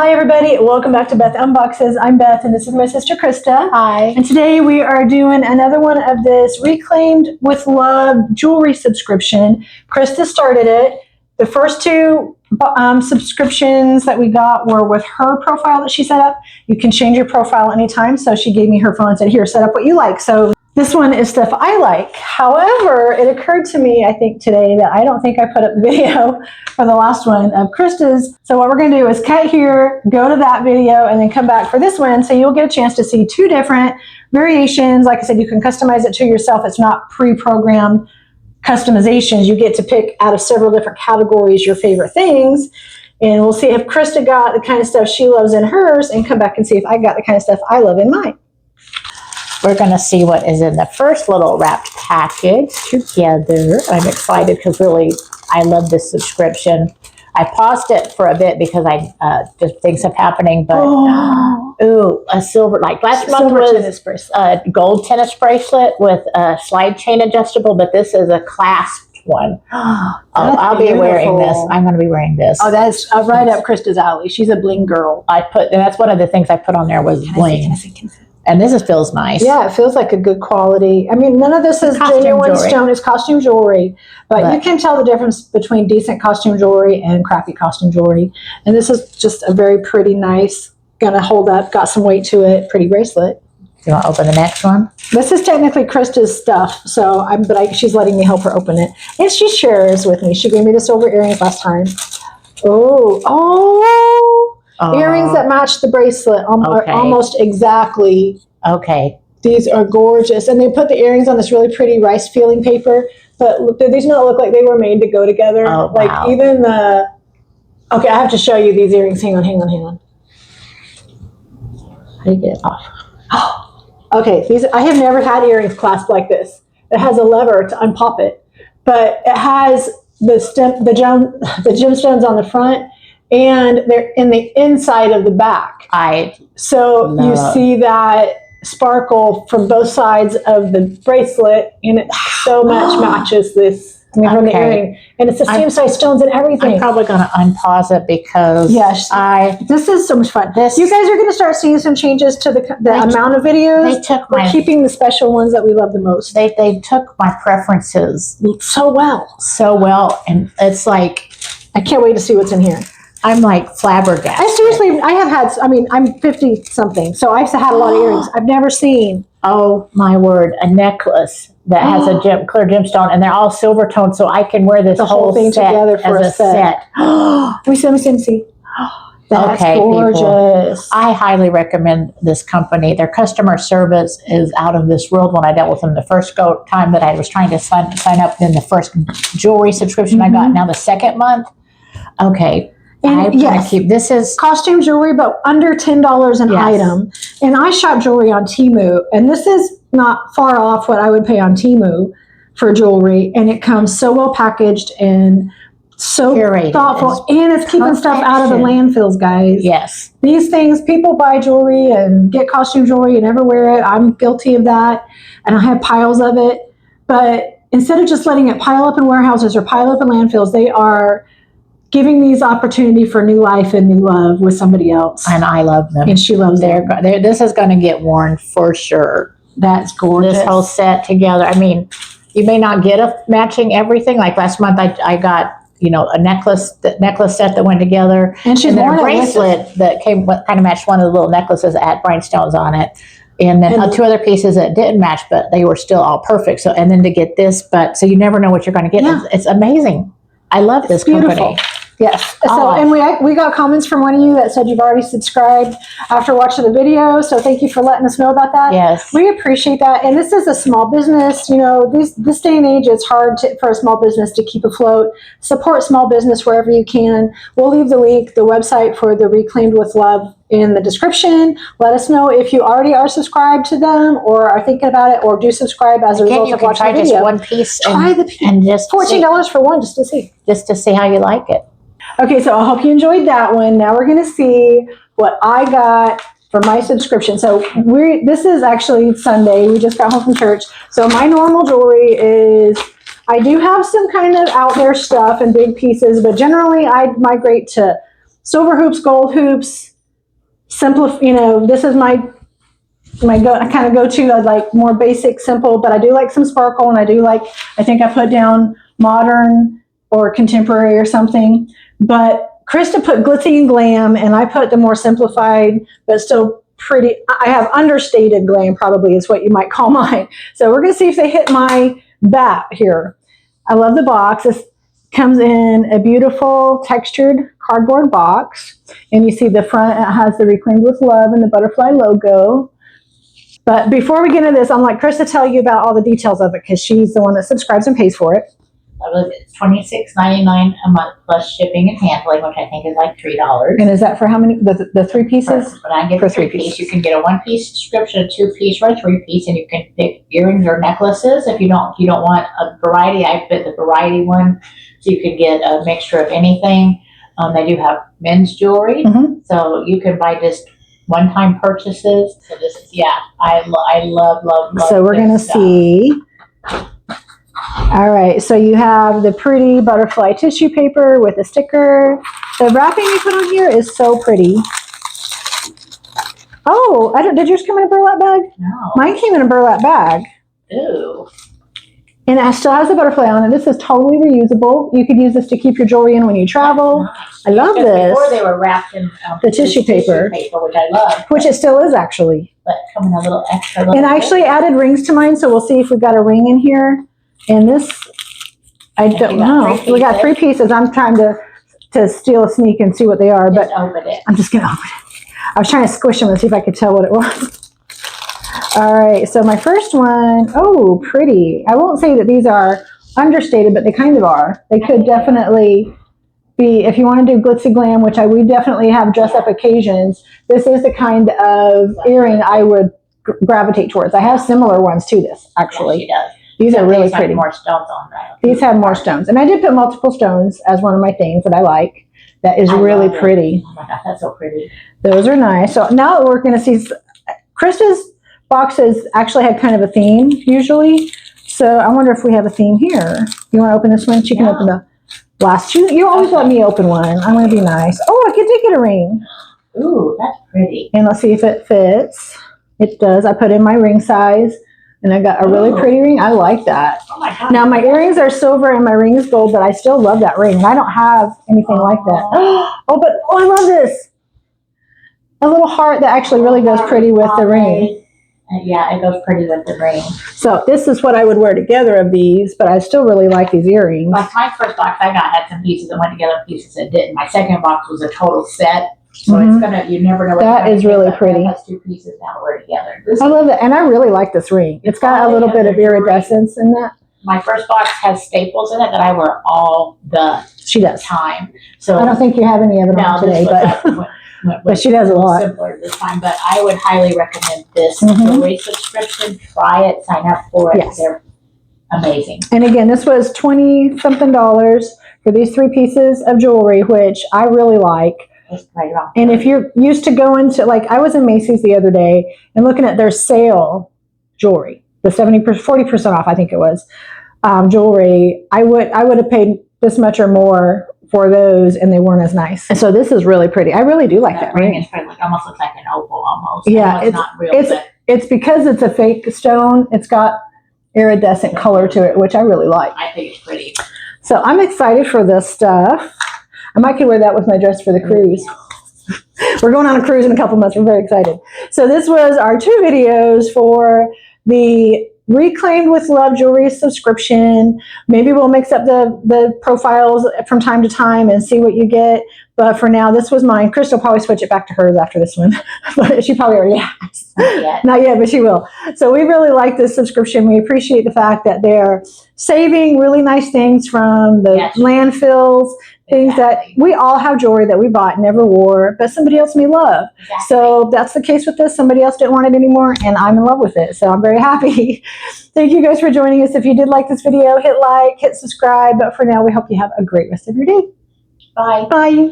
Hi everybody, welcome back to Beth Unboxes. I'm Beth and this is my sister Krista. Hi. And today we are doing another one of this Reclaimed with Love jewelry subscription. Krista started it. The first two subscriptions that we got were with her profile that she set up. You can change your profile anytime. So she gave me her phone and said, here, set up what you like. So this one is stuff I like. However, it occurred to me, I think today, that I don't think I put up the video for the last one of Krista's. So what we're going to do is cut here, go to that video, and then come back for this one. So you'll get a chance to see two different variations. Like I said, you can customize it to yourself. It's not pre-programmed customizations. You get to pick out of several different categories your favorite things. And we'll see if Krista got the kind of stuff she loves in hers and come back and see if I got the kind of stuff I love in mine. We're going to see what is in the first little wrapped package together. I'm excited because really I love this subscription. I paused it for a bit because I just things kept happening, but ooh, a silver, like last month was a gold tennis bracelet with a slide chain adjustable, but this is a clasped one. I'll be wearing this. I'm going to be wearing this. Oh, that's right up Krista's alley. She's a bling girl. And that's one of the things I put on there was bling. And this feels nice. Yeah, it feels like a good quality. I mean, none of this is genuine stone. It's costume jewelry. But you can tell the difference between decent costume jewelry and crappy costume jewelry. And this is just a very pretty, nice, gonna hold up, got some weight to it, pretty bracelet. You want to open the next one? This is technically Krista's stuff, so she's letting me help her open it. And she shares with me. She gave me the silver earrings last time. Earrings that match the bracelet almost exactly. Okay. These are gorgeous. And they put the earrings on this really pretty rice feeling paper. But these don't look like they were made to go together. Oh, like wow. even the... Okay, I have to show you these earrings. Hang on. How do you get it off? Okay, I have never had earrings clasped like this. It has a lever to unpop it. But it has the gemstones on the front. And they're in the inside of the back. So you see that sparkle from both sides of the bracelet, and it so much matches this from the earring. And it's the same size stones and everything. I'm probably going to unpause it because this is so much fun. You guys are going to start seeing some changes to the amount of videos. We're keeping the special ones that we love the most. They took my preferences so well, and it's like I can't wait to see what's in here. I'm like flabbergasted. I'm 50 something, so I've had a lot of earrings. I've never seen. Oh my word, a necklace that has a clear gemstone, and they're all silver toned, so I can wear this whole thing together for a set. Let me see. That's gorgeous. People, I highly recommend this company. Their customer service is out of this world. When I dealt with them the first time that I was trying to sign up in the first jewelry subscription I got, now the second month. Okay. This is costume jewelry, but under $10 an item. And I shop jewelry on Temu, and this is not far off what I would pay on Temu for jewelry. And it comes so well packaged and so thoughtful, and it's keeping stuff out of the landfills, guys. Yes, these things, people buy jewelry and get costume jewelry and never wear it. I'm guilty of that, and I have piles of it. But instead of just letting it pile up in warehouses or pile up in landfills, they are giving these opportunity for new life and new love with somebody else. And I love them. And she loves them. This is going to get worn for sure. That's gorgeous. This whole set together. I mean, you may not get a matching everything. Like last month, I got a necklace set that went together. And she's worn a bracelet that kind of matched one of the little necklaces that had rhinestones on it. And then two other pieces that didn't match, but they were still all perfect. So, and then to get this, so you never know what you're going to get. Yeah. It's amazing. I love this company. Yes. So, and we got comments from one of you that said you've already subscribed after watching the video. So thank you for letting us know about that. Yes. We appreciate that. And this is a small business. This day and age, it's hard for a small business to keep afloat. Support small business wherever you can. We'll leave the link, the website for the Reclaimed with Love in the description. Let us know if you already are subscribed to them or are thinking about it or do subscribe as a result of watching the video. Just one piece. Try the piece. And just $14 for one just to see. Just to see how you like it. Okay, so I hope you enjoyed that one. Now we're going to see what I got for my subscription. So this is actually Sunday. We just got home from church. So my normal jewelry is, I do have some kind of out there stuff and big pieces, but generally I migrate to silver hoops, gold hoops, this is my kind of go-to. I like more basic, simple, but I do like some sparkle, and I think I put down modern or contemporary or something. But Krista put glitzy and glam, and I put the more simplified, but still pretty. I have understated glam, probably is what you might call mine. So we're going to see if they hit my bat here. I love the box. This comes in a beautiful textured cardboard box, and you see the front, it has the Reclaimed with Love and the butterfly logo. But before we get into this, I'm like Chris to tell you about all the details of it, because she's the one that subscribes and pays for it. It's $26.99 a month plus shipping and handling, which I think is like $3. And is that for how many? The 3 pieces? When I get for the 3 piece, you can get a 1-piece subscription, a 2-piece, or a 3-piece, and you can pick earrings or necklaces. If you don't want a variety, I put the variety one, so you can get a mixture of anything. They do have men's jewelry, so you can buy just one-time purchases. So this is, I love. So we're gonna see. All right, so you have the pretty butterfly tissue paper with a sticker. The wrapping you put on here is so pretty. Oh, did yours come in a burlap bag? No. Mine came in a burlap bag. Ooh. And it still has the butterfly on it. This is totally reusable. You could use this to keep your jewelry in when you travel. Nice. I love this. Before they were wrapped in the tissue paper, which I love. Which it still is, actually. But coming a little extra. And I actually added rings to mine, so we'll see if we got a ring in here. And this, I don't know. We got 3 pieces. I'm trying to steal a sneak and see what they are, but open it. I'm just going to open it. I was trying to squish them and see if I could tell what it was. All right, so my first one, oh, pretty. I won't say that these are understated, but they kind of are. They could definitely be, if you want to do glitzy glam, which we definitely have dress-up occasions, this is the kind of earring I would gravitate towards. I have similar ones to this, actually. Yeah, she does. These are really pretty. Have more stones on them. These have more stones. And I did put multiple stones as one of my things that I like. That is really pretty. Oh my God, that's so pretty. Those are nice. So now we're going to see, Krista's boxes actually had kind of a theme usually. So I wonder if we have a theme here. You want to open this one? She can open the last. You always let me open one. I'm going to be nice. Oh, I did get a ring. Ooh, that's pretty. And let's see if it fits. It does. I put in my ring size. And I got a really pretty ring. I like that. Oh my God. Now my earrings are silver and my ring is gold, but I still love that ring. And I don't have anything like that. Oh, I love this. A little heart that actually really goes pretty with the ring. Yeah, it goes pretty with the ring. So this is what I would wear together of these, but I still really like these earrings. Like my first box I got had some pieces that went together, pieces that didn't. My second box was a total set. So you never know what that is really pretty. It has 2 pieces now to wear together. I love it, and I really like this ring. It's got a little bit of iridescence in that. My first box has staples in it that I wear all the time. So I don't think you have any of it on today, but she does a lot. Simpler this time, but I would highly recommend this jewelry subscription. Try it, sign up for it. Yes. They're amazing. And again, this was $20-something for these 3 pieces of jewelry, which I really like. Right around. And if you're used to going to, like, I was in Macy's the other day and looking at their sale jewelry, the 40% off, I think it was, jewelry, I would have paid this much or more for those, and they weren't as nice. And so this is really pretty. I really do like that ring. It almost looks like an opal almost. Yeah, it's not real. It's because it's a fake stone. It's got iridescent color to it, which I really like. I think it's pretty. So I'm excited for this stuff. I might could wear that with my dress for the cruise. We're going on a cruise in a couple months. We're very excited. So this was our 2 videos for the Reclaimed with Love jewelry subscription. Maybe we'll mix up the profiles from time to time and see what you get. But for now, this was mine. Crystal will probably switch it back to hers after this one. But she probably already has. Not yet, but she will. So we really like this subscription. We appreciate the fact that they're saving really nice things from the landfills, things that we all have jewelry that we bought and never wore, but somebody else may love. Exactly. So that's the case with this. Somebody else didn't want it anymore, and I'm in love with it. So I'm very happy. Thank you guys for joining us. If you did like this video, hit like, hit subscribe. But for now, we hope you have a great rest of your day. Bye. Bye.